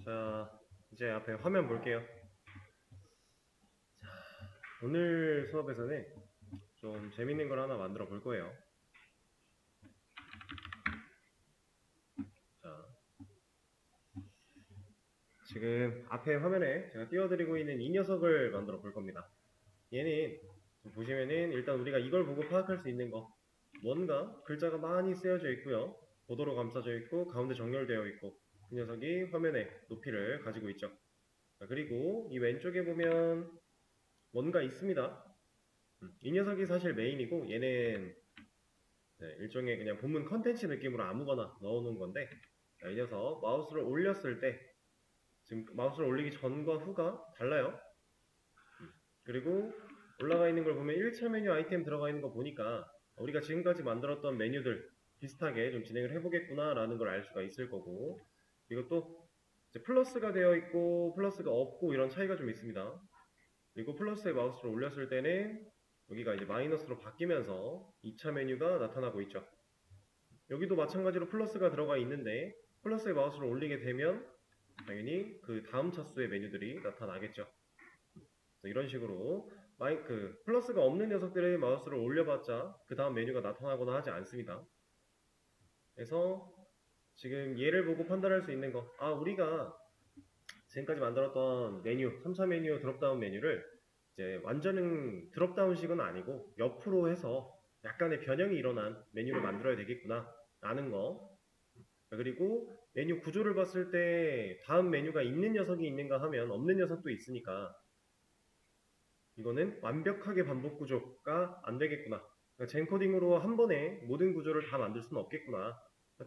자, 이제 앞에 화면 볼게요. 자, 오늘 수업에서는 좀 재밌는 걸 하나 만들어 볼 거예요. 자, 지금 앞에 화면에 제가 띄워드리고 있는 이 녀석을 만들어 볼 겁니다. 얘는 보시면은 일단 우리가 이걸 보고 파악할 수 있는 거, 뭔가 글자가 많이 쓰여져 있고요, 보도로 감싸져 있고 가운데 정렬되어 있고, 그 녀석이 화면의 높이를 가지고 있죠. 자, 그리고 이 왼쪽에 보면 뭔가 있습니다. 이 녀석이 사실 메인이고 얘는 일종의 그냥 본문 컨텐츠 느낌으로 아무거나 넣어놓은 건데, 이 녀석 마우스를 올렸을 때 지금 마우스를 올리기 전과 후가 달라요. 그리고 올라가 있는 걸 보면 1차 메뉴 아이템 들어가 있는 거 보니까 우리가 지금까지 만들었던 메뉴들 비슷하게 좀 진행을 해보겠구나 라는 걸 알 수가 있을 거고, 그리고 또 이제 플러스가 되어 있고 플러스가 없고 이런 차이가 좀 있습니다. 그리고 플러스에 마우스를 올렸을 때는 여기가 이제 마이너스로 바뀌면서 2차 메뉴가 나타나고 있죠. 여기도 마찬가지로 플러스가 들어가 있는데 플러스에 마우스를 올리게 되면 당연히 그 다음 차수의 메뉴들이 나타나겠죠. 이런 식으로 플러스가 없는 녀석들의 마우스를 올려봤자 그 다음 메뉴가 나타나거나 하지 않습니다. 그래서 지금 얘를 보고 판단할 수 있는 거, 우리가 지금까지 만들었던 메뉴, 3차 메뉴 드롭다운 메뉴를 이제 완전히 드롭다운식은 아니고 옆으로 해서 약간의 변형이 일어난 메뉴를 만들어야 되겠구나 라는 거. 그리고 메뉴 구조를 봤을 때 다음 메뉴가 있는 녀석이 있는가 하면 없는 녀석도 있으니까 이거는 완벽하게 반복 구조가 안 되겠구나. 그러니까 젠코딩으로 한 번에 모든 구조를 다 만들 수는 없겠구나.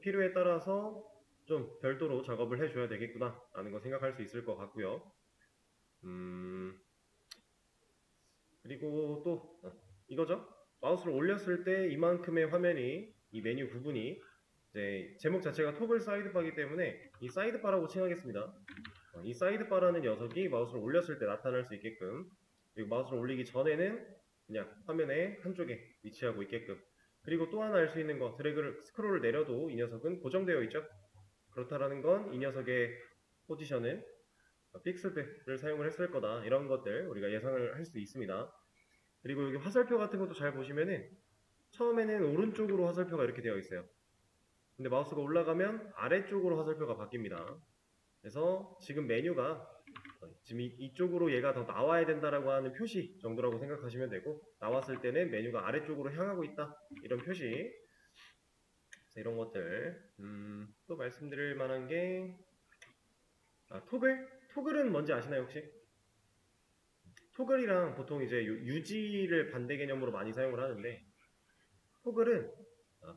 필요에 따라서 좀 별도로 작업을 해줘야 되겠구나 라는 거 생각할 수 있을 것 같고요. 그리고 또 이거죠. 마우스를 올렸을 때 이만큼의 화면이, 이 메뉴 부분이 이제 제목 자체가 토글 사이드바이기 때문에 이 사이드바라고 칭하겠습니다. 이 사이드바라는 녀석이 마우스를 올렸을 때 나타날 수 있게끔, 그리고 마우스를 올리기 전에는 그냥 화면의 한쪽에 위치하고 있게끔, 그리고 또 하나 알 수 있는 거, 드래그를 스크롤을 내려도 이 녀석은 고정되어 있죠. 그렇다라는 건 이 녀석의 포지션은 픽스를 사용을 했을 거다, 이런 것들 우리가 예상을 할 수 있습니다. 그리고 여기 화살표 같은 것도 잘 보시면은 처음에는 오른쪽으로 화살표가 이렇게 되어 있어요. 근데 마우스가 올라가면 아래쪽으로 화살표가 바뀝니다. 그래서 지금 메뉴가 지금 이쪽으로 얘가 더 나와야 된다라고 하는 표시 정도라고 생각하시면 되고, 나왔을 때는 메뉴가 아래쪽으로 향하고 있다, 이런 표시. 이런 것들. 또 말씀드릴 만한 게 토글? 토글은 뭔지 아시나요 혹시? 토글이랑 보통 이제 유지를 반대 개념으로 많이 사용을 하는데, 토글은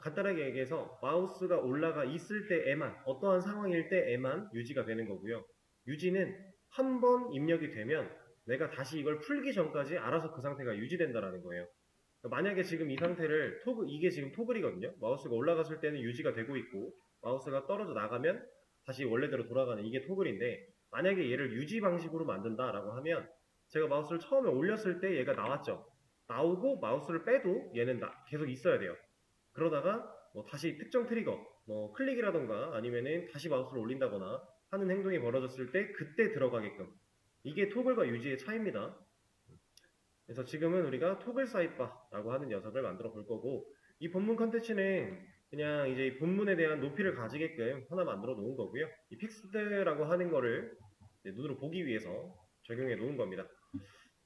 간단하게 얘기해서 마우스가 올라가 있을 때에만, 어떠한 상황일 때에만 유지가 되는 거고요. 유지는 한 번 입력이 되면 내가 다시 이걸 풀기 전까지 알아서 그 상태가 유지된다라는 거예요. 만약에 지금 이 상태를 이게 지금 토글이거든요. 마우스가 올라갔을 때는 유지가 되고 있고, 마우스가 떨어져 나가면 다시 원래대로 돌아가는 이게 토글인데, 만약에 얘를 유지 방식으로 만든다라고 하면 제가 마우스를 처음에 올렸을 때 얘가 나왔죠. 나오고 마우스를 빼도 얘는 계속 있어야 돼요. 그러다가 뭐 다시 특정 트리거, 뭐 클릭이라던가 아니면은 다시 마우스를 올린다거나 하는 행동이 벌어졌을 때 그때 들어가게끔, 이게 토글과 유지의 차이입니다. 그래서 지금은 우리가 토글 사이바라고 하는 녀석을 만들어 볼 거고, 이 본문 컨텐츠는 그냥 이제 이 본문에 대한 높이를 가지게끔 하나 만들어 놓은 거고요. 이 픽스드라고 하는 거를 눈으로 보기 위해서 적용해 놓은 겁니다.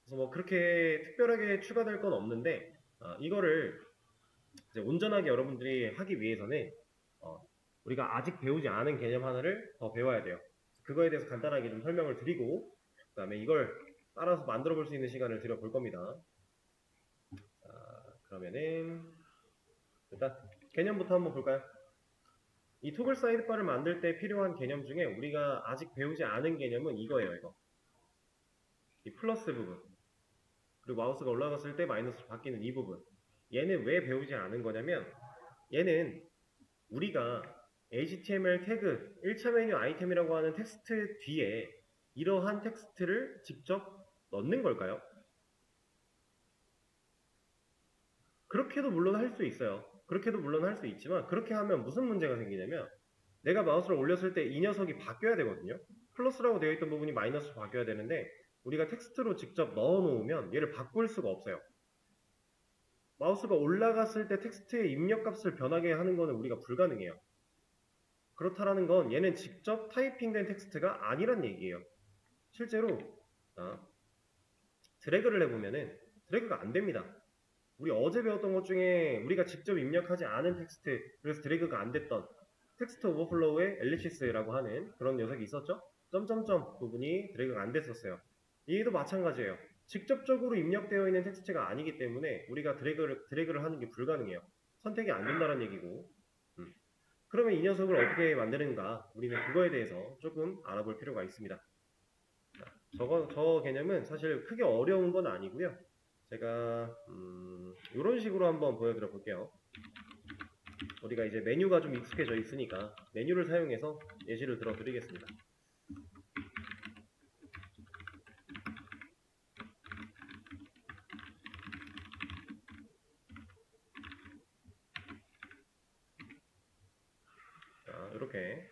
그래서 뭐 그렇게 특별하게 추가될 건 없는데, 이거를 이제 온전하게 여러분들이 하기 위해서는 우리가 아직 배우지 않은 개념 하나를 더 배워야 돼요. 그거에 대해서 간단하게 좀 설명을 드리고, 그 다음에 이걸 따라서 만들어 볼 수 있는 시간을 드려 볼 겁니다. 자, 그러면은 일단 개념부터 한번 볼까요? 이 토글 사이드바를 만들 때 필요한 개념 중에 우리가 아직 배우지 않은 개념은 이거예요. 이거, 이 플러스 부분, 그리고 마우스가 올라갔을 때 마이너스로 바뀌는 이 부분. 얘는 왜 배우지 않은 거냐면, 얘는 우리가 HTML 태그 1차 메뉴 아이템이라고 하는 텍스트 뒤에 이러한 텍스트를 직접 넣는 걸까요? 그렇게도 물론 할 수 있어요. 그렇게도 물론 할 수 있지만, 그렇게 하면 무슨 문제가 생기냐면, 내가 마우스를 올렸을 때 이 녀석이 바뀌어야 되거든요. 플러스라고 되어 있던 부분이 마이너스로 바뀌어야 되는데 우리가 텍스트로 직접 넣어 놓으면 얘를 바꿀 수가 없어요. 마우스가 올라갔을 때 텍스트의 입력값을 변하게 하는 것은 우리가 불가능해요. 그렇다라는 건 얘는 직접 타이핑된 텍스트가 아니란 얘기예요. 실제로 드래그를 해보면은 드래그가 안 됩니다. 우리 어제 배웠던 것 중에 우리가 직접 입력하지 않은 텍스트, 그래서 드래그가 안 됐던 텍스트 오버플로우의 엘리시스라고 하는 그런 녀석이 있었죠? 점점점 부분이 드래그가 안 됐었어요. 얘도 마찬가지예요. 직접적으로 입력되어 있는 텍스트가 아니기 때문에 우리가 드래그를 하는 게 불가능해요. 선택이 안 된다는 얘기고. 그러면 이 녀석을 어떻게 만드는가? 우리는 그거에 대해서 조금 알아볼 필요가 있습니다. 저 개념은 사실 크게 어려운 건 아니고요. 제가 이런 식으로 한번 보여드려 볼게요. 우리가 이제 메뉴가 좀 익숙해져 있으니까 메뉴를 사용해서 예시를 들어 드리겠습니다. 자, 이렇게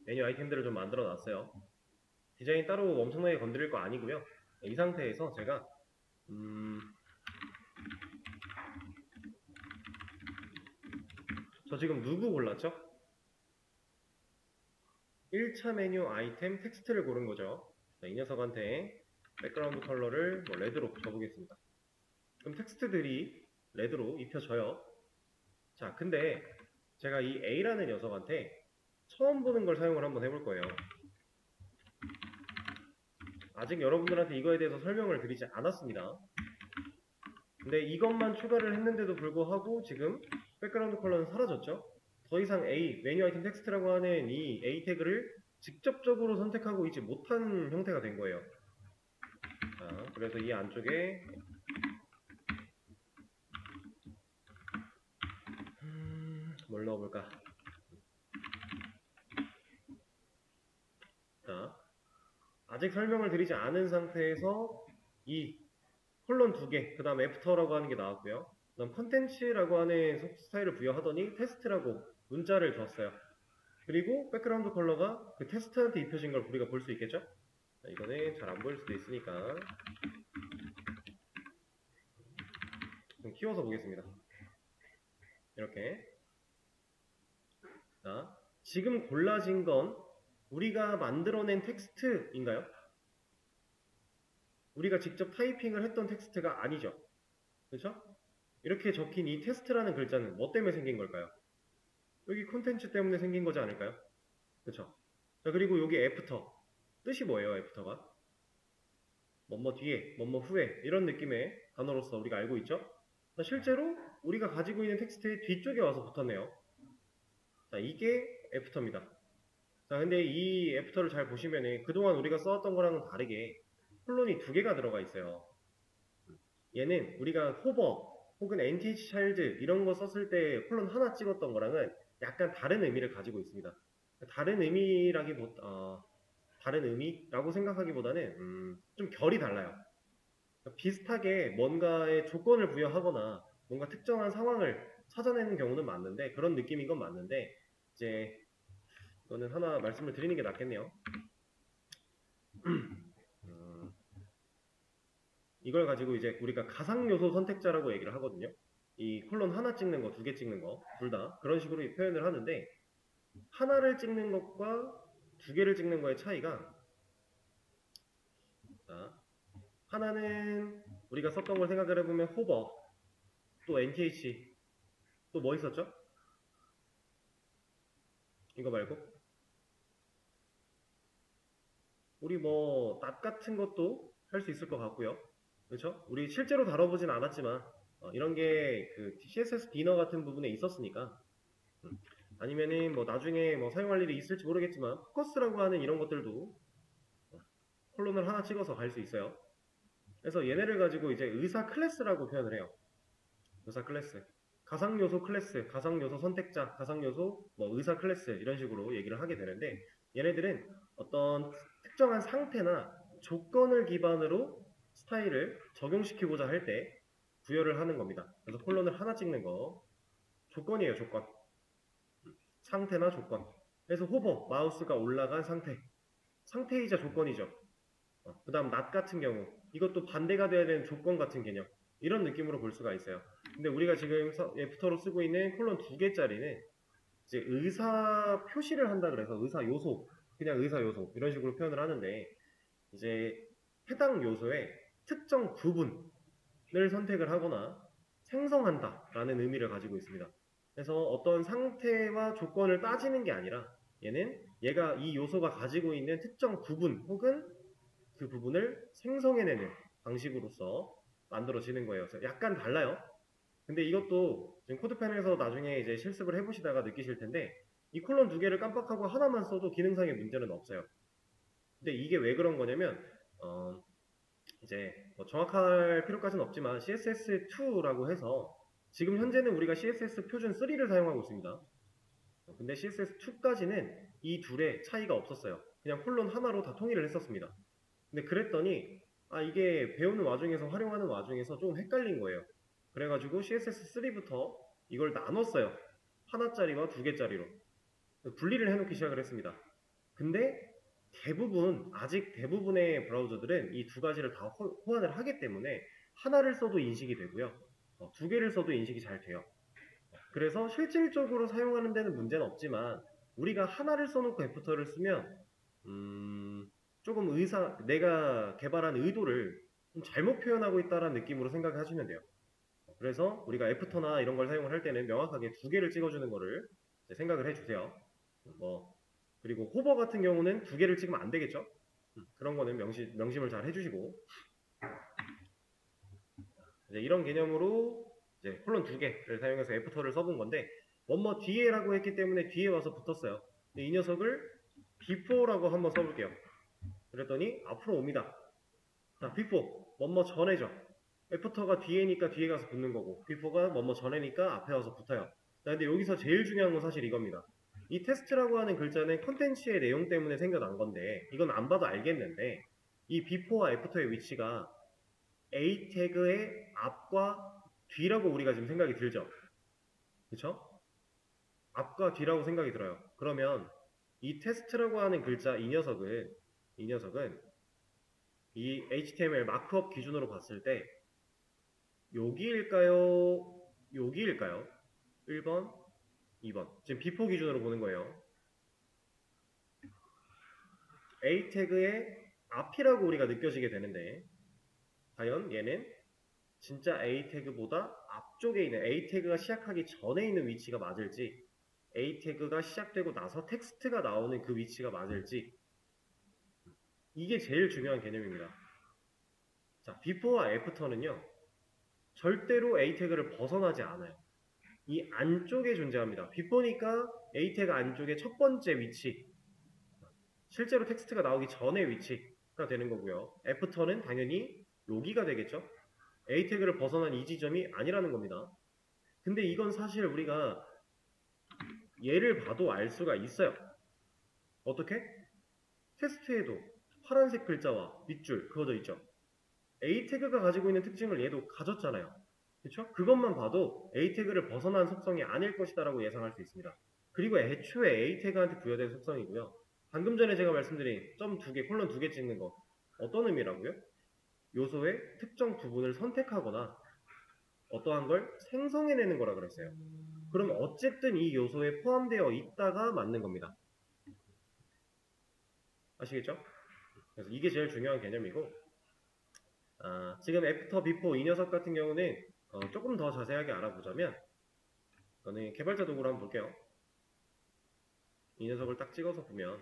메뉴 아이템들을 좀 만들어 놨어요. 디자인 따로 엄청나게 건드릴 거 아니고요. 이 상태에서 제가 저 지금 누구 골랐죠? 1차 메뉴 아이템 텍스트를 고른 거죠. 자, 이 녀석한테 백그라운드 컬러를 레드로 줘보겠습니다. 그럼 텍스트들이 레드로 입혀져요. 자, 근데 제가 이 A라는 녀석한테 처음 보는 걸 사용을 한번 해볼 거예요. 아직 여러분들한테 이거에 대해서 설명을 드리지 않았습니다. 근데 이것만 추가를 했는데도 불구하고 지금 백그라운드 컬러는 사라졌죠? 더 이상 A, 메뉴 아이템 텍스트라고 하는 이 A 태그를 직접적으로 선택하고 있지 못한 형태가 된 거예요. 자, 그래서 이 안쪽에 뭘 넣어볼까? 자, 아직 설명을 드리지 않은 상태에서 이 콜론 2개, 그 다음 애프터라고 하는 게 나왔고요. 그 다음 컨텐츠라고 하는 스타일을 부여하더니 테스트라고 문자를 줬어요. 그리고 백그라운드 컬러가 그 테스트한테 입혀진 걸 우리가 볼 수 있겠죠? 자, 이거는 잘 안 보일 수도 있으니까 좀 키워서 보겠습니다. 이렇게. 자, 지금 골라진 건 우리가 만들어낸 텍스트인가요? 우리가 직접 타이핑을 했던 텍스트가 아니죠. 그렇죠? 이렇게 적힌 이 테스트라는 글자는 뭐 때문에 생긴 걸까요? 여기 콘텐츠 때문에 생긴 거지 않을까요? 그렇죠? 자, 그리고 여기 애프터. 뜻이 뭐예요, 애프터가? 뭐뭐 뒤에, 뭐뭐 후에 이런 느낌의 단어로서 우리가 알고 있죠? 자, 실제로 우리가 가지고 있는 텍스트의 뒤쪽에 와서 붙었네요. 자, 이게 애프터입니다. 자, 근데 이 애프터를 잘 보시면은 그동안 우리가 써왔던 거랑은 다르게 콜론이 2개가 들어가 있어요. 얘는 우리가 호버 혹은 NTH 차일드 이런 거 썼을 때 콜론 하나 찍었던 거랑은 약간 다른 의미를 가지고 있습니다. 다른 다른 의미라고 생각하기보다는 좀 결이 달라요. 비슷하게 뭔가의 조건을 부여하거나 뭔가 특정한 상황을 찾아내는 경우는 맞는데 그런 느낌인 건 맞는데 이제 이거는 하나 말씀을 드리는 게 낫겠네요. 이걸 가지고 이제 우리가 가상요소 선택자라고 얘기를 하거든요. 이 콜론 하나 찍는 거, 2개 찍는 거, 둘 다 그런 식으로 표현을 하는데 하나를 찍는 것과 2개를 찍는 거의 차이가 자, 하나는 우리가 썼던 걸 생각을 해보면 호버, 또 NTH, 또 뭐 있었죠? 이거 말고 우리 뭐 낫 같은 것도 할 수 있을 것 같고요. 그렇죠? 우리 실제로 다뤄보진 않았지만 이런 게 그 CSS 디너 같은 부분에 있었으니까 아니면은 뭐 나중에 뭐 사용할 일이 있을지 모르겠지만 포커스라고 하는 이런 것들도 콜론을 하나 찍어서 갈 수 있어요. 그래서 얘네를 가지고 이제 의사 클래스라고 표현을 해요. 의사 클래스. 가상요소 클래스, 가상요소 선택자, 가상요소 뭐 의사 클래스 이런 식으로 얘기를 하게 되는데 얘네들은 어떤 특정한 상태나 조건을 기반으로 스타일을 적용시키고자 할 때 부여를 하는 겁니다. 그래서 콜론을 하나 찍는 거 조건이에요, 조건. 상태나 조건. 그래서 호버, 마우스가 올라간 상태. 상태이자 조건이죠. 그 다음 not 같은 경우. 이것도 반대가 돼야 되는 조건 같은 개념. 이런 느낌으로 볼 수가 있어요. 근데 우리가 지금 애프터로 쓰고 있는 콜론 2개짜리는 이제 의사 표시를 한다 그래서 의사 요소, 그냥 의사 요소 이런 식으로 표현을 하는데 이제 해당 요소의 특정 부분을 선택을 하거나 생성한다 라는 의미를 가지고 있습니다. 그래서 어떤 상태와 조건을 따지는 게 아니라 얘는 얘가 이 요소가 가지고 있는 특정 부분 혹은 그 부분을 생성해내는 방식으로서 만들어지는 거예요. 그래서 약간 달라요. 근데 이것도 지금 코드펜에서 나중에 이제 실습을 해보시다가 느끼실 텐데 이 콜론 2개를 깜빡하고 하나만 써도 기능상의 문제는 없어요. 근데 이게 왜 그런 거냐면 이제 뭐 정확할 필요까지는 없지만 CSS2라고 해서 지금 현재는 우리가 CSS 표준 3를 사용하고 있습니다. 근데 CSS2까지는 이 둘의 차이가 없었어요. 그냥 콜론 하나로 다 통일을 했었습니다. 근데 그랬더니 이게 배우는 와중에서 활용하는 와중에서 조금 헷갈린 거예요. 그래가지고 CSS3부터 이걸 나눴어요. 하나짜리와 2개짜리로 분리를 해놓기 시작을 했습니다. 근데 아직 대부분의 브라우저들은 이 두 가지를 다 호환을 하기 때문에 하나를 써도 인식이 되고요. 2개를 써도 인식이 잘 돼요. 그래서 실질적으로 사용하는 데는 문제는 없지만 우리가 하나를 써놓고 애프터를 쓰면 조금 내가 개발한 의도를 좀 잘못 표현하고 있다는 느낌으로 생각을 하시면 돼요. 그래서 우리가 애프터나 이런 걸 사용을 할 때는 명확하게 2개를 찍어주는 거를 생각을 해주세요. 그리고 호버 같은 경우는 2개를 찍으면 안 되겠죠? 그런 거는 명심을 잘 해주시고 이제 이런 개념으로 이제 콜론 2개를 사용해서 애프터를 써본 건데 뭐뭐 뒤에라고 했기 때문에 뒤에 와서 붙었어요. 근데 이 녀석을 before라고 한번 써볼게요. 그랬더니 앞으로 옵니다. 자, before 뭐뭐 전에죠. 애프터가 뒤에니까 뒤에 가서 붙는 거고 before가 뭐뭐 전에니까 앞에 와서 붙어요. 자, 근데 여기서 제일 중요한 건 사실 이겁니다. 이 테스트라고 하는 글자는 컨텐츠의 내용 때문에 생겨난 건데 이건 안 봐도 알겠는데 이 before와 after의 위치가 A 태그의 앞과 뒤라고 우리가 지금 생각이 들죠? 그쵸? 앞과 뒤라고 생각이 들어요. 그러면 이 테스트라고 하는 글자 이 녀석은 이 HTML 마크업 기준으로 봤을 때 여기일까요? 여기일까요? 1번, 2번. 지금 비포 기준으로 보는 거예요. A 태그의 앞이라고 우리가 느껴지게 되는데 과연 얘는 진짜 A 태그보다 앞쪽에 있는 A 태그가 시작하기 전에 있는 위치가 맞을지 A 태그가 시작되고 나서 텍스트가 나오는 그 위치가 맞을지 이게 제일 중요한 개념입니다. 자, before와 after는요 절대로 A 태그를 벗어나지 않아요. 이 안쪽에 존재합니다. before니까 A 태그 안쪽에 첫 번째 위치 실제로 텍스트가 나오기 전의 위치가 되는 거고요. after는 당연히 여기가 되겠죠. A 태그를 벗어난 이 지점이 아니라는 겁니다. 근데 이건 사실 우리가 얘를 봐도 알 수가 있어요. 어떻게? 테스트에도 파란색 글자와 밑줄 그어져 있죠. A 태그가 가지고 있는 특징을 얘도 가졌잖아요. 그렇죠? 그것만 봐도 A 태그를 벗어난 속성이 아닐 것이다라고 예상할 수 있습니다. 그리고 애초에 A 태그한테 부여된 속성이고요. 방금 전에 제가 말씀드린 점 2개, 콜론 2개 찍는 거 어떤 의미라고요? 요소의 특정 부분을 선택하거나 어떠한 걸 생성해내는 거라 그랬어요. 그럼 어쨌든 이 요소에 포함되어 있다가 맞는 겁니다. 아시겠죠? 그래서 이게 제일 중요한 개념이고 지금 애프터, 비포 이 녀석 같은 경우는 조금 더 자세하게 알아보자면 저는 개발자 도구로 한번 볼게요. 이 녀석을 딱 찍어서 보면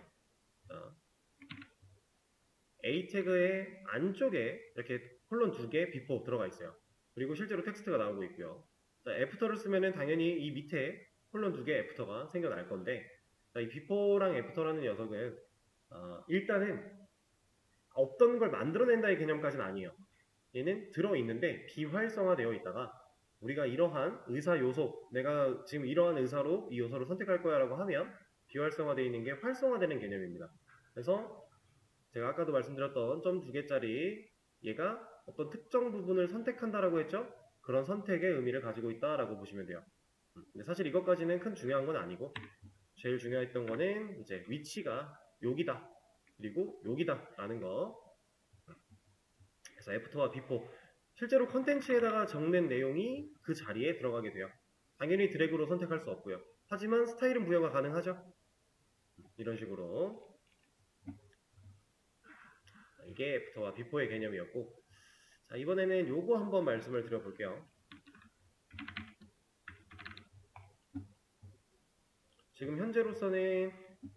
A 태그의 안쪽에 이렇게 콜론 2개 비포 들어가 있어요. 그리고 실제로 텍스트가 나오고 있고요. 자, 애프터를 쓰면은 당연히 이 밑에 콜론 2개 애프터가 생겨날 건데 자, 이 비포랑 애프터라는 녀석은 일단은 없던 걸 만들어낸다의 개념까지는 아니에요. 얘는 들어있는데 비활성화되어 있다가 우리가 이러한 의사 요소 내가 지금 이러한 의사로 이 요소를 선택할 거야 라고 하면 비활성화되어 있는 게 활성화되는 개념입니다. 그래서 제가 아까도 말씀드렸던 점 2개짜리 얘가 어떤 특정 부분을 선택한다라고 했죠? 그런 선택의 의미를 가지고 있다라고 보시면 돼요. 근데 사실 이것까지는 큰 중요한 건 아니고 제일 중요했던 거는 이제 위치가 여기다 그리고 여기다 라는 거. 그래서 애프터와 비포, 실제로 컨텐츠에다가 적는 내용이 그 자리에 들어가게 돼요. 당연히 드래그로 선택할 수 없고요. 하지만 스타일은 부여가 가능하죠. 이런 식으로. 이게 애프터와 비포의 개념이었고, 자, 이번에는 요거 한번 말씀을 드려볼게요. 지금 현재로서는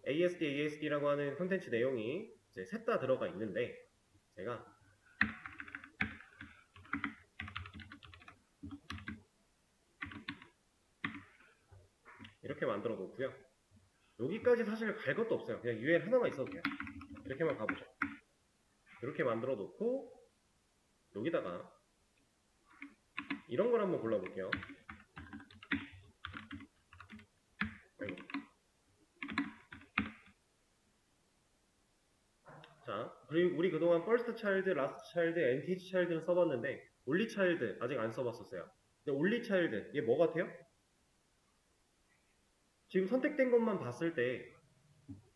ASD라고 하는 콘텐츠 내용이 이제 셋 다 들어가 있는데, 제가 이렇게 만들어 놓고요. 여기까지 사실 갈 것도 없어요. 그냥 UL 하나만 있어도 돼요. 이렇게만 가보죠. 이렇게 만들어 놓고 여기다가 이런 걸 한번 골라볼게요. 아이고. 자, 그리고 우리 그동안 first child, last child, anti child를 써봤는데 only child 아직 안 써봤었어요. 근데 only child 이게 뭐 같아요? 지금 선택된 것만 봤을 때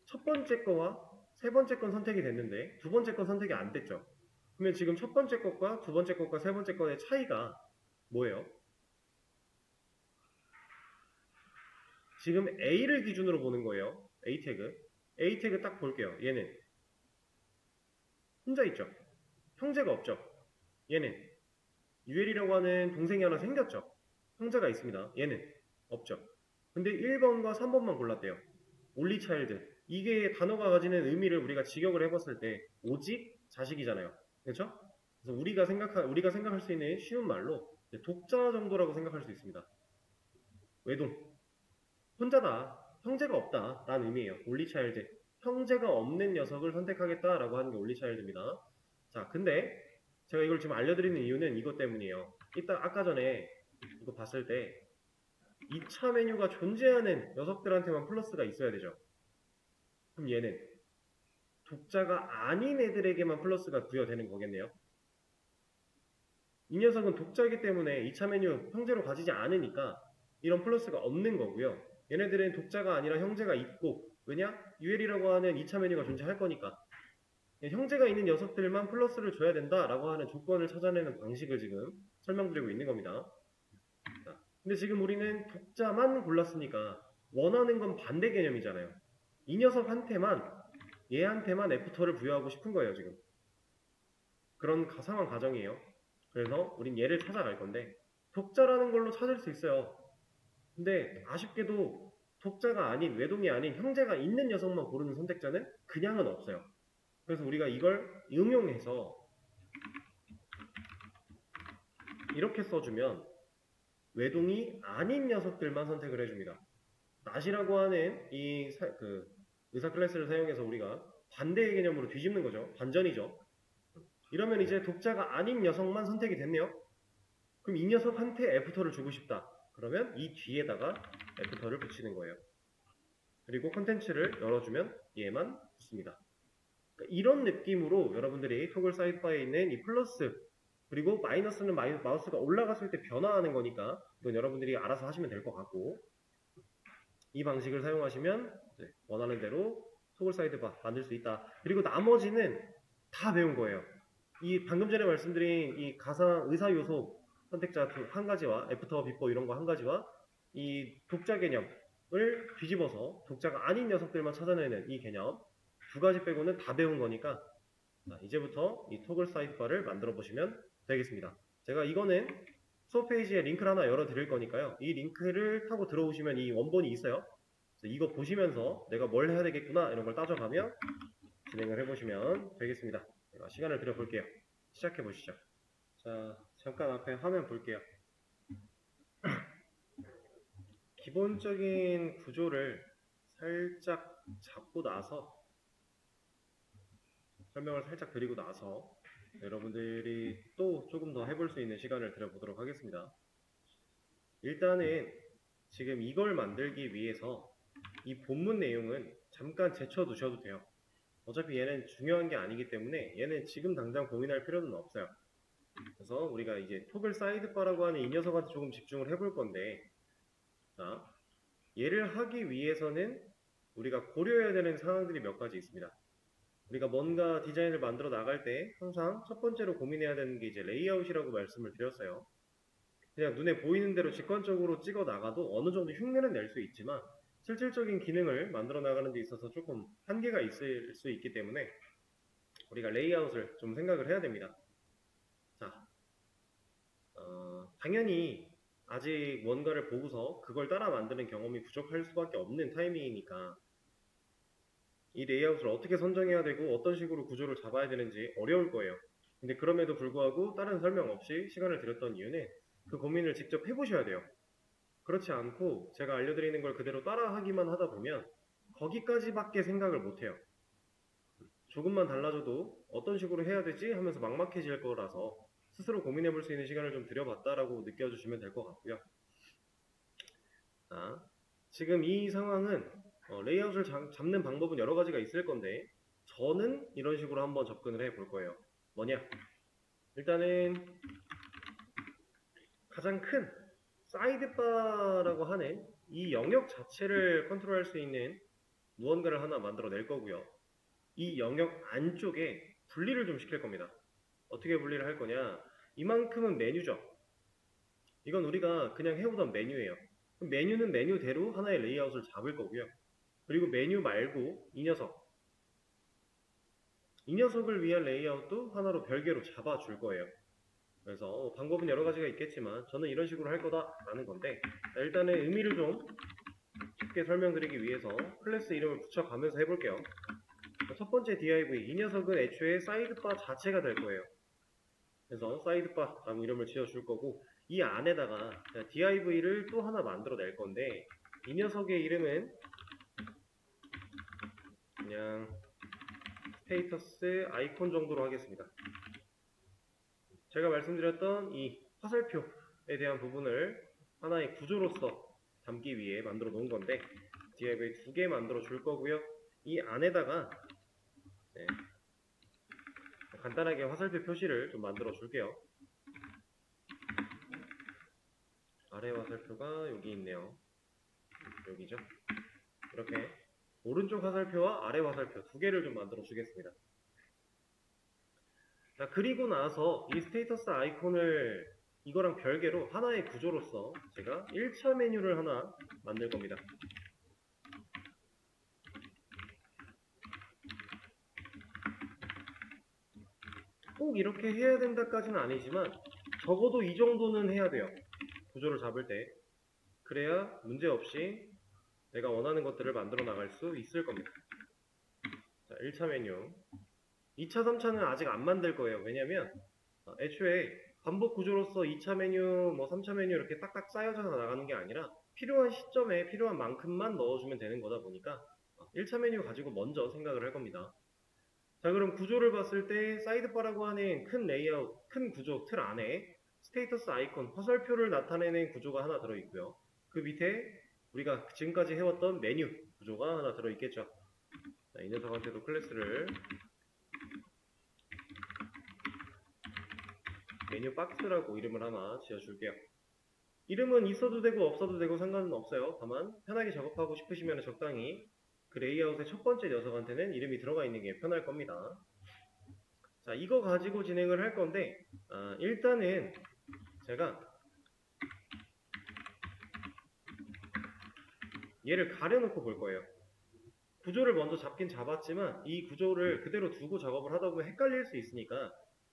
첫 번째 거와 세 번째 건 선택이 됐는데 두 번째 건 선택이 안 됐죠. 그러면 지금 첫 번째 것과 두 번째 것과 세 번째 것의 차이가 뭐예요? 지금 A를 기준으로 보는 거예요. A 태그. A 태그 딱 볼게요. 얘는 혼자 있죠. 형제가 없죠. 얘는 UL이라고 하는 동생이 하나 생겼죠. 형제가 있습니다. 얘는 없죠. 근데 1번과 3번만 골랐대요. only child. 이게 단어가 가지는 의미를 우리가 직역을 해봤을 때 오직 자식이잖아요. 그렇죠? 그래서 우리가 생각할 수 있는 쉬운 말로 독자 정도라고 생각할 수 있습니다. 외동. 혼자다. 형제가 없다. 라는 의미예요. only child. 형제가 없는 녀석을 선택하겠다라고 하는 게 only child입니다. 자, 근데 제가 이걸 지금 알려드리는 이유는 이것 때문이에요. 아까 전에 이거 봤을 때 2차 메뉴가 존재하는 녀석들한테만 플러스가 있어야 되죠. 그럼 얘는 독자가 아닌 애들에게만 플러스가 부여되는 거겠네요. 이 녀석은 독자이기 때문에 2차 메뉴 형제로 가지지 않으니까 이런 플러스가 없는 거고요. 얘네들은 독자가 아니라 형제가 있고, 왜냐? UL이라고 하는 2차 메뉴가 존재할 거니까 형제가 있는 녀석들만 플러스를 줘야 된다라고 하는 조건을 찾아내는 방식을 지금 설명드리고 있는 겁니다. 근데 지금 우리는 독자만 골랐으니까 원하는 건 반대 개념이잖아요. 이 녀석한테만 얘한테만 애프터를 부여하고 싶은 거예요. 지금 그런 상황 가정이에요. 그래서 우린 얘를 찾아갈 건데 독자라는 걸로 찾을 수 있어요. 근데 아쉽게도 독자가 아닌, 외동이 아닌 형제가 있는 녀석만 고르는 선택자는 그냥은 없어요. 그래서 우리가 이걸 응용해서 이렇게 써주면 외동이 아닌 녀석들만 선택을 해줍니다. not이라고 하는 의사 클래스를 사용해서 우리가 반대의 개념으로 뒤집는 거죠. 반전이죠. 이러면 이제 독자가 아닌 녀석만 선택이 됐네요. 그럼 이 녀석한테 애프터를 주고 싶다. 그러면 이 뒤에다가 애프터를 붙이는 거예요. 그리고 컨텐츠를 열어주면 얘만 붙습니다. 그러니까 이런 느낌으로 여러분들이 토글 사이드바에 있는 이 플러스 그리고 마이너스는 마우스가 올라갔을 때 변화하는 거니까 이건 여러분들이 알아서 하시면 될 것 같고, 이 방식을 사용하시면 원하는 대로 토글 사이드바 만들 수 있다. 그리고 나머지는 다 배운 거예요. 이 방금 전에 말씀드린 이 가상 의사 요소 선택자 한 가지와 애프터 비포 이런 거 한 가지와 이 독자 개념을 뒤집어서 독자가 아닌 녀석들만 찾아내는 이 개념 두 가지 빼고는 다 배운 거니까, 자, 이제부터 이 토글 사이드바를 만들어 보시면 되겠습니다. 제가 이거는 수업 페이지에 링크를 하나 열어 드릴 거니까요. 이 링크를 타고 들어오시면 이 원본이 있어요. 이거 보시면서 내가 뭘 해야 되겠구나 이런 걸 따져가며 진행을 해보시면 되겠습니다. 제가 시간을 들여볼게요. 시작해 보시죠. 자, 잠깐 앞에 화면 볼게요. 기본적인 구조를 살짝 잡고 나서 설명을 살짝 드리고 나서 여러분들이 또 조금 더 해볼 수 있는 시간을 드려보도록 하겠습니다. 일단은 지금 이걸 만들기 위해서 이 본문 내용은 잠깐 제쳐 두셔도 돼요. 어차피 얘는 중요한 게 아니기 때문에 얘는 지금 당장 고민할 필요는 없어요. 그래서 우리가 이제 토글 사이드바라고 하는 이 녀석한테 조금 집중을 해볼 건데, 자, 얘를 하기 위해서는 우리가 고려해야 되는 상황들이 몇 가지 있습니다. 우리가 뭔가 디자인을 만들어 나갈 때 항상 첫 번째로 고민해야 되는 게 이제 레이아웃이라고 말씀을 드렸어요. 그냥 눈에 보이는 대로 직관적으로 찍어 나가도 어느 정도 흉내는 낼 수 있지만 실질적인 기능을 만들어 나가는 데 있어서 조금 한계가 있을 수 있기 때문에 우리가 레이아웃을 좀 생각을 해야 됩니다. 자, 당연히 아직 뭔가를 보고서 그걸 따라 만드는 경험이 부족할 수밖에 없는 타이밍이니까 이 레이아웃을 어떻게 선정해야 되고 어떤 식으로 구조를 잡아야 되는지 어려울 거예요. 근데 그럼에도 불구하고 다른 설명 없이 시간을 들였던 이유는 그 고민을 직접 해보셔야 돼요. 그렇지 않고 제가 알려드리는 걸 그대로 따라하기만 하다 보면 거기까지밖에 생각을 못해요. 조금만 달라져도 어떤 식으로 해야 되지 하면서 막막해질 거라서 스스로 고민해 볼 수 있는 시간을 좀 들여봤다라고 느껴주시면 될 것 같고요. 자, 지금 이 상황은 레이아웃을 잡는 방법은 여러 가지가 있을 건데 저는 이런 식으로 한번 접근을 해 볼 거예요. 뭐냐? 일단은 가장 큰 사이드바라고 하는 이 영역 자체를 컨트롤할 수 있는 무언가를 하나 만들어 낼 거고요. 이 영역 안쪽에 분리를 좀 시킬 겁니다. 어떻게 분리를 할 거냐? 이만큼은 메뉴죠. 이건 우리가 그냥 해오던 메뉴예요. 메뉴는 메뉴대로 하나의 레이아웃을 잡을 거고요. 그리고 메뉴 말고 이 녀석을 위한 레이아웃도 하나로 별개로 잡아줄 거예요. 그래서 방법은 여러 가지가 있겠지만 저는 이런 식으로 할 거다라는 건데 일단은 의미를 좀 쉽게 설명드리기 위해서 클래스 이름을 붙여가면서 해볼게요. 첫 번째 div 이 녀석은 애초에 사이드바 자체가 될 거예요. 그래서 사이드바라고 이름을 지어줄 거고 이 안에다가 div를 또 하나 만들어 낼 건데 이 녀석의 이름은 그냥 스테이터스 아이콘 정도로 하겠습니다. 제가 말씀드렸던 이 화살표에 대한 부분을 하나의 구조로서 담기 위해 만들어 놓은 건데 div 2개 만들어 줄 거고요. 이 안에다가 간단하게 화살표 표시를 좀 만들어 줄게요. 아래 화살표가 여기 있네요. 여기죠. 이렇게 오른쪽 화살표와 아래 화살표 두 개를 좀 만들어 주겠습니다. 자, 그리고 나서 이 스테이터스 아이콘을 이거랑 별개로 하나의 구조로서 제가 1차 메뉴를 하나 만들 겁니다. 꼭 이렇게 해야 된다까지는 아니지만 적어도 이 정도는 해야 돼요. 구조를 잡을 때. 그래야 문제없이 내가 원하는 것들을 만들어 나갈 수 있을 겁니다. 자, 1차 메뉴. 2차, 3차는 아직 안 만들 거예요. 왜냐면 애초에 반복 구조로서 2차 메뉴, 3차 메뉴 이렇게 딱딱 쌓여져 나가는 게 아니라 필요한 시점에 필요한 만큼만 넣어주면 되는 거다 보니까 1차 메뉴 가지고 먼저 생각을 할 겁니다. 자, 그럼 구조를 봤을 때 사이드바라고 하는 큰 레이아웃, 큰 구조 틀 안에 스테이터스 아이콘, 화살표를 나타내는 구조가 하나 들어있고요. 그 밑에 우리가 지금까지 해왔던 메뉴 구조가 하나 들어있겠죠. 자, 이 녀석한테도 클래스를 메뉴 박스라고 이름을 하나 지어줄게요. 이름은 있어도 되고 없어도 되고 상관은 없어요. 다만 편하게 작업하고 싶으시면 적당히 그 레이아웃의 첫 번째 녀석한테는 이름이 들어가 있는 게 편할 겁니다. 자, 이거 가지고 진행을 할 건데 일단은 제가 얘를 가려놓고 볼 거예요. 구조를 먼저 잡긴 잡았지만 이 구조를 그대로 두고 작업을 하다 보면 헷갈릴 수 있으니까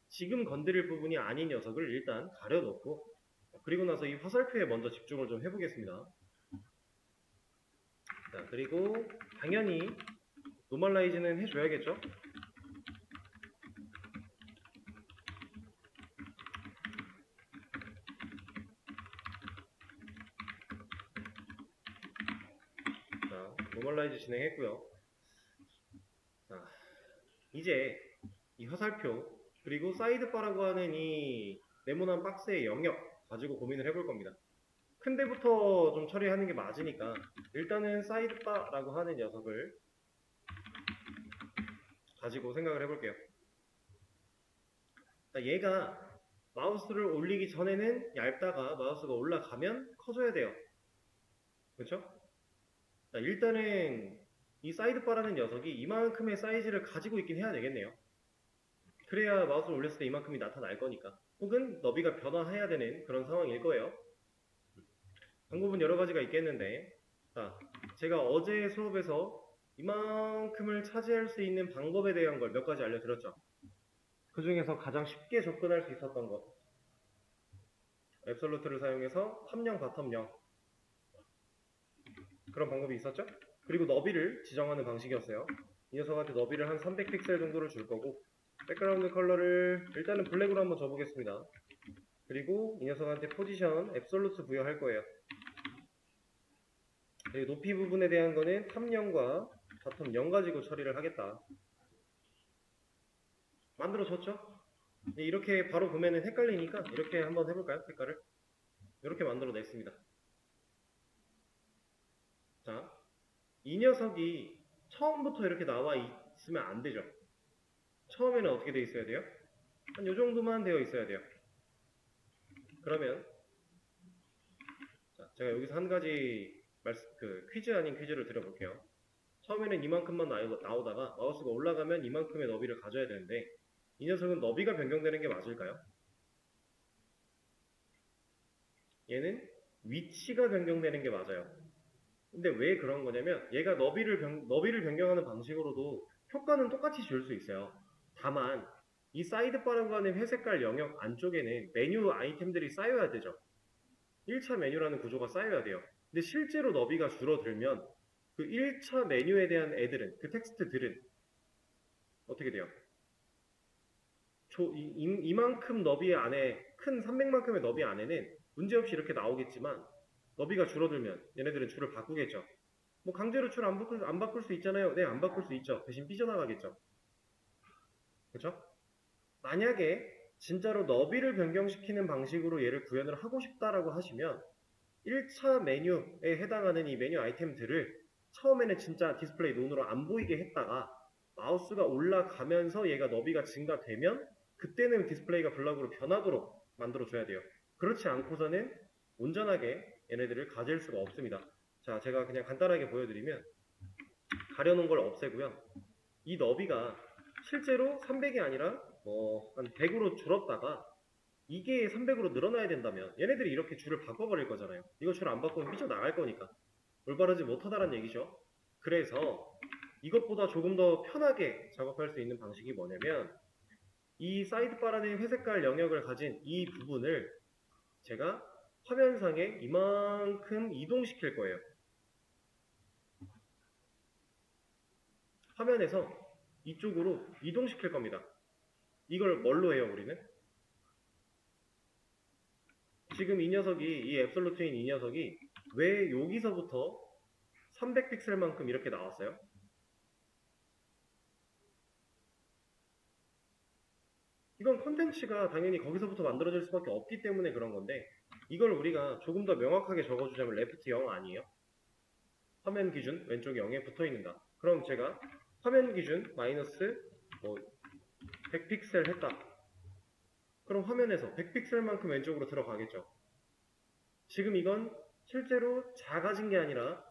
지금 건드릴 부분이 아닌 녀석을 일단 가려놓고 그리고 나서 이 화살표에 먼저 집중을 좀 해보겠습니다. 자, 그리고 당연히 노멀라이즈는 해줘야겠죠? 자, 노멀라이즈 진행했고요. 자, 이제 이 화살표 그리고 사이드바라고 하는 이 네모난 박스의 영역 가지고 고민을 해볼 겁니다. 큰 데부터 좀 처리하는 게 맞으니까 일단은 사이드바라고 하는 녀석을 가지고 생각을 해볼게요. 자, 얘가 마우스를 올리기 전에는 얇다가 마우스가 올라가면 커져야 돼요. 그렇죠? 자, 일단은 이 사이드바라는 녀석이 이만큼의 사이즈를 가지고 있긴 해야 되겠네요. 그래야 마우스를 올렸을 때 이만큼이 나타날 거니까. 혹은 너비가 변화해야 되는 그런 상황일 거예요. 방법은 여러 가지가 있겠는데, 자, 제가 어제 수업에서 이만큼을 차지할 수 있는 방법에 대한 걸 몇 가지 알려드렸죠. 그 중에서 가장 쉽게 접근할 수 있었던 것, 앱솔루트를 사용해서 탑0, 바텀0 그런 방법이 있었죠. 그리고 너비를 지정하는 방식이었어요. 이 녀석한테 너비를 한 300픽셀 정도를 줄 거고, 백그라운드 컬러를 일단은 블랙으로 한번 줘보겠습니다. 그리고 이 녀석한테 포지션 앱솔루트 부여할 거예요. 그리고 높이 부분에 대한 거는 탑0과 바텀0 가지고 처리를 하겠다. 만들어졌죠? 이렇게 바로 보면은 헷갈리니까 이렇게 한번 해볼까요? 색깔을 이렇게 만들어 냈습니다. 자, 이 녀석이 처음부터 이렇게 나와 있으면 안 되죠. 처음에는 어떻게 되어 있어야 돼요? 한 요 정도만 되어 있어야 돼요. 그러면 자, 제가 여기서 한 가지 퀴즈 아닌 퀴즈를 드려볼게요. 처음에는 이만큼만 나오다가 마우스가 올라가면 이만큼의 너비를 가져야 되는데 이 녀석은 너비가 변경되는 게 맞을까요? 얘는 위치가 변경되는 게 맞아요. 근데 왜 그런 거냐면 얘가 너비를 변경하는 방식으로도 효과는 똑같이 줄 수 있어요. 다만 이 사이드바라고 하는 회색깔 영역 안쪽에는 메뉴 아이템들이 쌓여야 되죠. 1차 메뉴라는 구조가 쌓여야 돼요. 근데 실제로 너비가 줄어들면 그 1차 메뉴에 대한 애들은, 그 텍스트들은 어떻게 돼요? 이만큼 너비 안에, 큰 300만큼의 너비 안에는 문제없이 이렇게 나오겠지만 너비가 줄어들면 얘네들은 줄을 바꾸겠죠. 뭐 강제로 줄 안 바꿀 수 있잖아요. 네, 안 바꿀 수 있죠. 대신 삐져나가겠죠. 그쵸? 만약에 진짜로 너비를 변경시키는 방식으로 얘를 구현을 하고 싶다라고 하시면 1차 메뉴에 해당하는 이 메뉴 아이템들을 처음에는 진짜 디스플레이 논으로 안 보이게 했다가 마우스가 올라가면서 얘가 너비가 증가되면 그때는 디스플레이가 블락으로 변하도록 만들어줘야 돼요. 그렇지 않고서는 온전하게 얘네들을 가질 수가 없습니다. 자, 제가 그냥 간단하게 보여드리면 가려놓은 걸 없애고요. 이 너비가 실제로 300이 아니라 한 100으로 줄었다가 이게 300으로 늘어나야 된다면 얘네들이 이렇게 줄을 바꿔버릴 거잖아요. 이거 줄 안 바꾸면 삐져나갈 거니까. 올바르지 못하다는 얘기죠. 그래서 이것보다 조금 더 편하게 작업할 수 있는 방식이 뭐냐면 이 사이드바라는 회색깔 영역을 가진 이 부분을 제가 화면상에 이만큼 이동시킬 거예요. 화면에서 이쪽으로 이동시킬 겁니다. 이걸 뭘로 해요, 우리는? 지금 이 녀석이, 이 앱솔루트인 이 녀석이 왜 여기서부터 300픽셀만큼 이렇게 나왔어요? 이건 컨텐츠가 당연히 거기서부터 만들어질 수밖에 없기 때문에 그런 건데 이걸 우리가 조금 더 명확하게 적어주자면 레프트 0 아니에요? 화면 기준 왼쪽에 0에 붙어있는다. 그럼 제가 화면 기준 마이너스 100픽셀 했다. 그럼 화면에서 100픽셀만큼 왼쪽으로 들어가겠죠. 지금 이건 실제로 작아진 게 아니라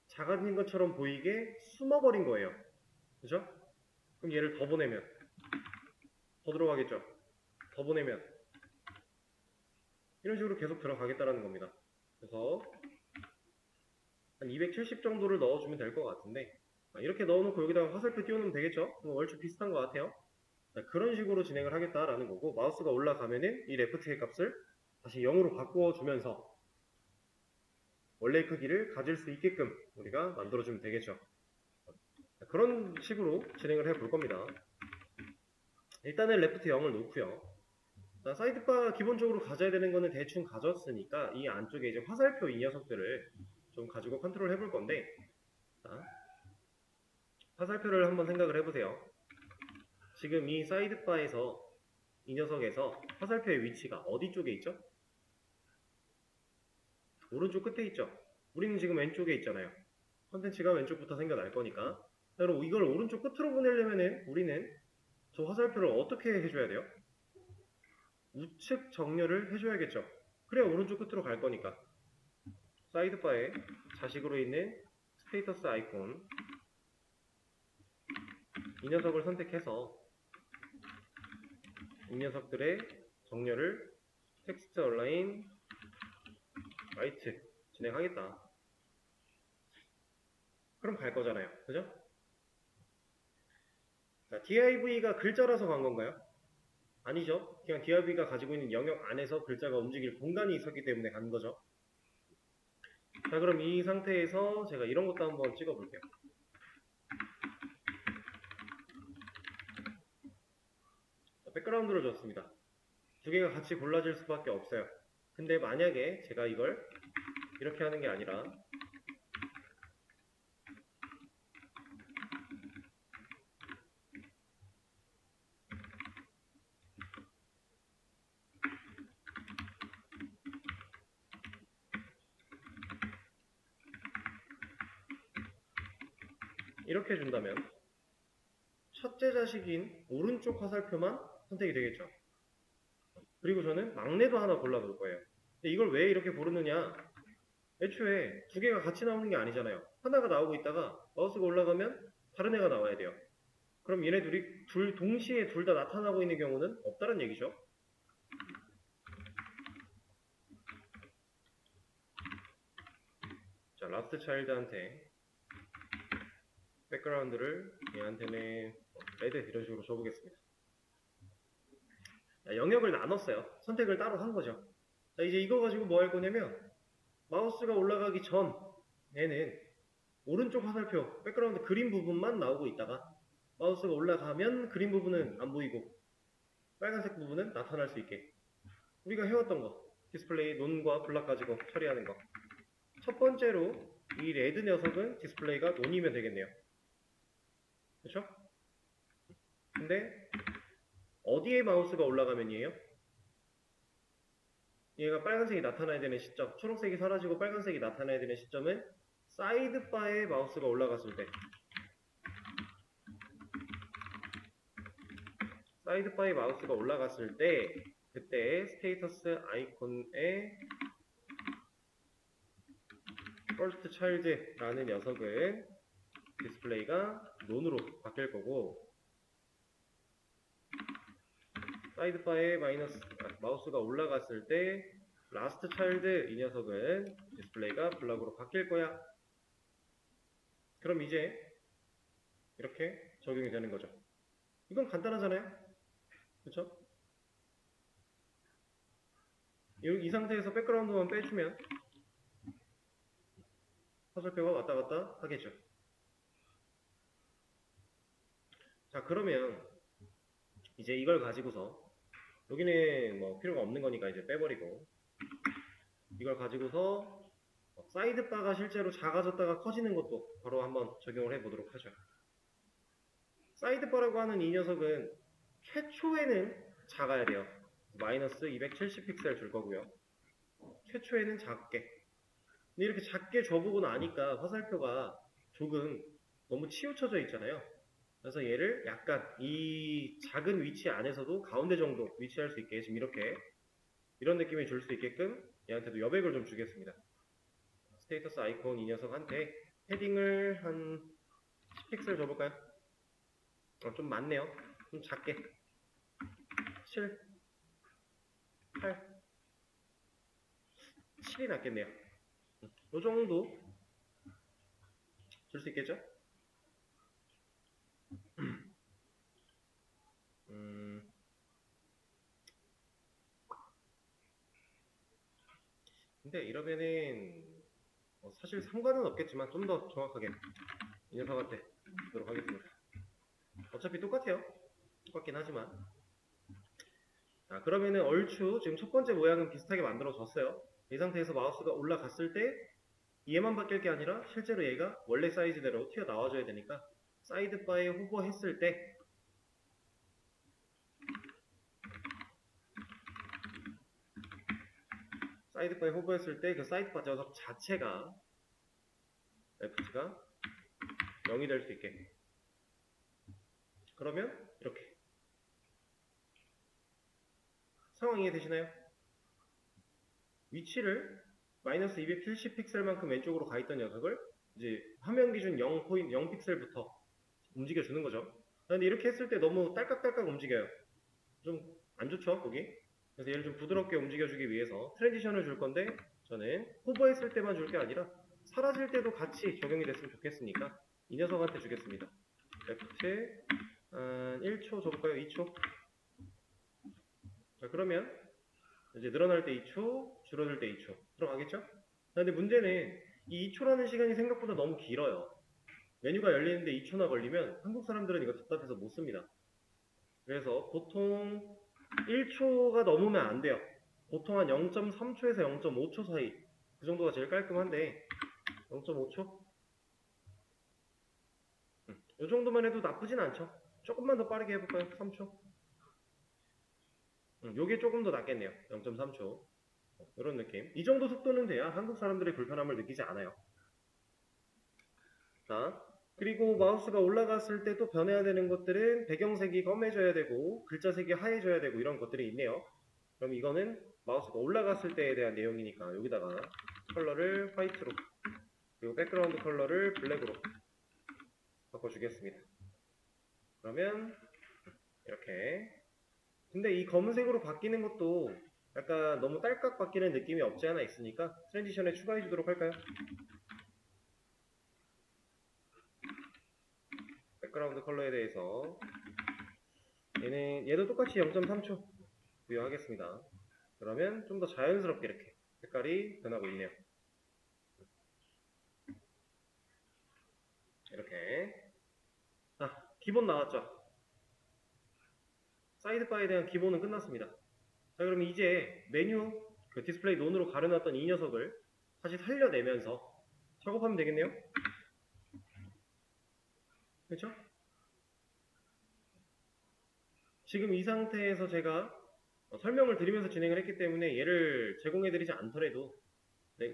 작아진 것처럼 보이게 숨어버린 거예요. 그죠? 그럼 얘를 더 보내면 더 들어가겠죠. 더 보내면 이런 식으로 계속 들어가겠다라는 겁니다. 그래서 한 270 정도를 넣어주면 될 것 같은데 이렇게 넣어놓고 여기다가 화살표 띄워놓으면 되겠죠? 얼추 비슷한 것 같아요. 그런 식으로 진행을 하겠다라는 거고 마우스가 올라가면은 이 레프트의 값을 다시 0으로 바꿔주면서 원래 크기를 가질 수 있게끔 우리가 만들어주면 되겠죠. 그런 식으로 진행을 해볼 겁니다. 일단은 레프트 0을 놓고요. 사이드바 기본적으로 가져야 되는 거는 대충 가졌으니까 이 안쪽에 이제 화살표 이 녀석들을 좀 가지고 컨트롤 해볼 건데 자, 화살표를 한번 생각을 해보세요. 지금 이 사이드바에서 이 녀석에서 화살표의 위치가 어디 쪽에 있죠? 오른쪽 끝에 있죠? 우리는 지금 왼쪽에 있잖아요. 컨텐츠가 왼쪽부터 생겨날 거니까. 그럼 이걸 오른쪽 끝으로 보내려면은 우리는 저 화살표를 어떻게 해줘야 돼요? 우측 정렬을 해줘야겠죠. 그래야 오른쪽 끝으로 갈 거니까. 사이드바에 자식으로 있는 스테이터스 아이콘 이 녀석을 선택해서 이 녀석들의 정렬을 텍스트 얼라인 라이트 진행하겠다. 그럼 갈 거잖아요. 그죠? 자, div가 글자라서 간 건가요? 아니죠. 그냥 div가 가지고 있는 영역 안에서 글자가 움직일 공간이 있었기 때문에 간 거죠. 자, 그럼 이 상태에서 제가 이런 것도 한번 찍어 볼게요. 백그라운드를 줬습니다. 두 개가 같이 골라질 수밖에 없어요. 근데 만약에 제가 이걸 이렇게 하는 게 아니라 이렇게 준다면 첫째 자식인 오른쪽 화살표만 선택이 되겠죠. 그리고 저는 막내도 하나 골라볼 거예요. 근데 이걸 왜 이렇게 고르느냐? 애초에 두 개가 같이 나오는 게 아니잖아요. 하나가 나오고 있다가 마우스가 올라가면 다른 애가 나와야 돼요. 그럼 얘네 둘이 동시에 둘 다 나타나고 있는 경우는 없다는 얘기죠. 자, 라스트 차일드한테 백그라운드를 얘한테는 레드 이런 식으로 줘보겠습니다. 자, 영역을 나눴어요. 선택을 따로 한 거죠. 자, 이제 이거 가지고 뭐 할 거냐면 마우스가 올라가기 전에는 오른쪽 화살표 백그라운드 그린 부분만 나오고 있다가 마우스가 올라가면 그린 부분은 안 보이고 빨간색 부분은 나타날 수 있게 우리가 해왔던 거 디스플레이 논과 블락 가지고 처리하는 거. 첫 번째로 이 레드 녀석은 디스플레이가 논이면 되겠네요. 그렇죠? 근데 어디에 마우스가 올라가면이에요? 얘가 빨간색이 나타나야 되는 시점, 초록색이 사라지고 빨간색이 나타나야 되는 시점은 사이드바에 마우스가 올라갔을 때, 사이드바에 마우스가 올라갔을 때 그때 스테이터스 아이콘의 first child라는 녀석은 디스플레이가 논으로 바뀔 거고 사이드바에 마우스가 올라갔을 때 라스트 차일드 이 녀석은 디스플레이가 블락으로 바뀔 거야. 그럼 이제 이렇게 적용이 되는 거죠. 이건 간단하잖아요. 그쵸? 이 상태에서 백그라운드만 빼주면 화살표가 왔다 갔다 하겠죠. 자, 그러면 이제 이걸 가지고서 여기는 뭐 필요가 없는 거니까 이제 빼버리고 이걸 가지고서 사이드바가 실제로 작아졌다가 커지는 것도 바로 한번 적용을 해보도록 하죠. 사이드바라고 하는 이 녀석은 최초에는 작아야 돼요. 마이너스 270 픽셀 줄 거고요. 최초에는 작게. 근데 이렇게 작게 줘보고 나니까 화살표가 조금 너무 치우쳐져 있잖아요. 그래서 얘를 약간 이 작은 위치 안에서도 가운데 정도 위치할 수 있게 지금 이렇게 이런 느낌을 줄 수 있게끔 얘한테도 여백을 좀 주겠습니다. 스테이터스 아이콘 이 녀석한테 헤딩을 한 10픽셀 줘볼까요? 좀 많네요. 좀 작게 7, 8, 7이 낫겠네요. 요 정도 줄 수 있겠죠? 근데 이러면은 사실 상관은 없겠지만 좀 더 정확하게 이 녀석한테 주도록 하겠습니다. 어차피 똑같아요. 똑같긴 하지만. 자, 그러면은 얼추 지금 첫 번째 모양은 비슷하게 만들어졌어요. 이 상태에서 마우스가 올라갔을 때 얘만 바뀔 게 아니라 실제로 얘가 원래 사이즈대로 튀어나와줘야 되니까 사이드바에 호버했을 때 사이드바에 호버했을 때 그 사이드바 녀석 자체가 레프트가 0이 될 수 있게. 그러면 이렇게 상황 이해되시나요? 위치를 마이너스 270 픽셀만큼 왼쪽으로 가 있던 녀석을 이제 화면 기준 0 픽셀부터 움직여 주는 거죠. 근데 이렇게 했을 때 너무 딸깍딸깍 움직여요. 좀 안 좋죠, 거기? 그래서 얘를 좀 부드럽게 움직여주기 위해서 트랜지션을 줄 건데 저는 호버했을 때만 줄 게 아니라 사라질 때도 같이 적용이 됐으면 좋겠으니까 이 녀석한테 주겠습니다. 레프트 한 1초 줘볼까요? 2초? 자, 그러면 이제 늘어날 때 2초, 줄어들 때 2초 들어가겠죠? 근데 문제는 이 2초라는 시간이 생각보다 너무 길어요. 메뉴가 열리는데 2초나 걸리면 한국 사람들은 이거 답답해서 못 씁니다. 그래서 보통 1초가 넘으면 안 돼요. 보통 한 0.3초에서 0.5초 사이 그 정도가 제일 깔끔한데 0.5초? 이 정도만 해도 나쁘진 않죠. 조금만 더 빠르게 해볼까요? 3초? 요게 조금 더 낫겠네요. 0.3초 이런 느낌. 이 정도 속도는 돼야 한국 사람들이 불편함을 느끼지 않아요. 자, 그리고 마우스가 올라갔을 때 또 변해야 되는 것들은 배경색이 검해져야 되고 글자색이 하얘져야 되고 이런 것들이 있네요. 그럼 이거는 마우스가 올라갔을 때에 대한 내용이니까 여기다가 컬러를 화이트로 그리고 백그라운드 컬러를 블랙으로 바꿔주겠습니다. 그러면 이렇게. 근데 이 검은색으로 바뀌는 것도 약간 너무 딸깍 바뀌는 느낌이 없지 않아 있으니까 트랜지션에 추가해 주도록 할까요? 백그라운드 컬러에 대해서 얘도 똑같이 0.3초 부여하겠습니다. 그러면 좀 더 자연스럽게 이렇게 색깔이 변하고 있네요. 이렇게. 자, 기본 나왔죠? 사이드바에 대한 기본은 끝났습니다. 자, 그럼 이제 메뉴 그 디스플레이 논으로 가려놨던 이 녀석을 다시 살려내면서 작업하면 되겠네요. 그렇죠? 지금 이 상태에서 제가 설명을 드리면서 진행을 했기 때문에 얘를 제공해드리지 않더라도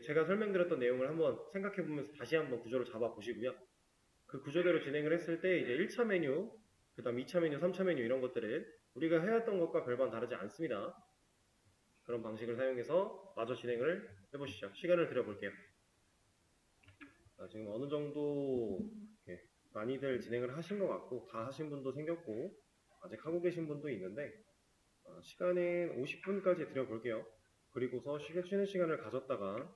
제가 설명드렸던 내용을 한번 생각해보면서 다시 한번 구조를 잡아보시고요. 그 구조대로 진행을 했을 때 이제 1차 메뉴, 그 다음 2차 메뉴, 3차 메뉴 이런 것들은 우리가 해왔던 것과 별반 다르지 않습니다. 그런 방식을 사용해서 마저 진행을 해보시죠. 시간을 들여볼게요. 지금 어느 정도 많이들 진행을 하신 것 같고 다 하신 분도 생겼고 아직 하고 계신 분도 있는데 시간은 50분까지 들여볼게요. 그리고서 쉬는 시간을 가졌다가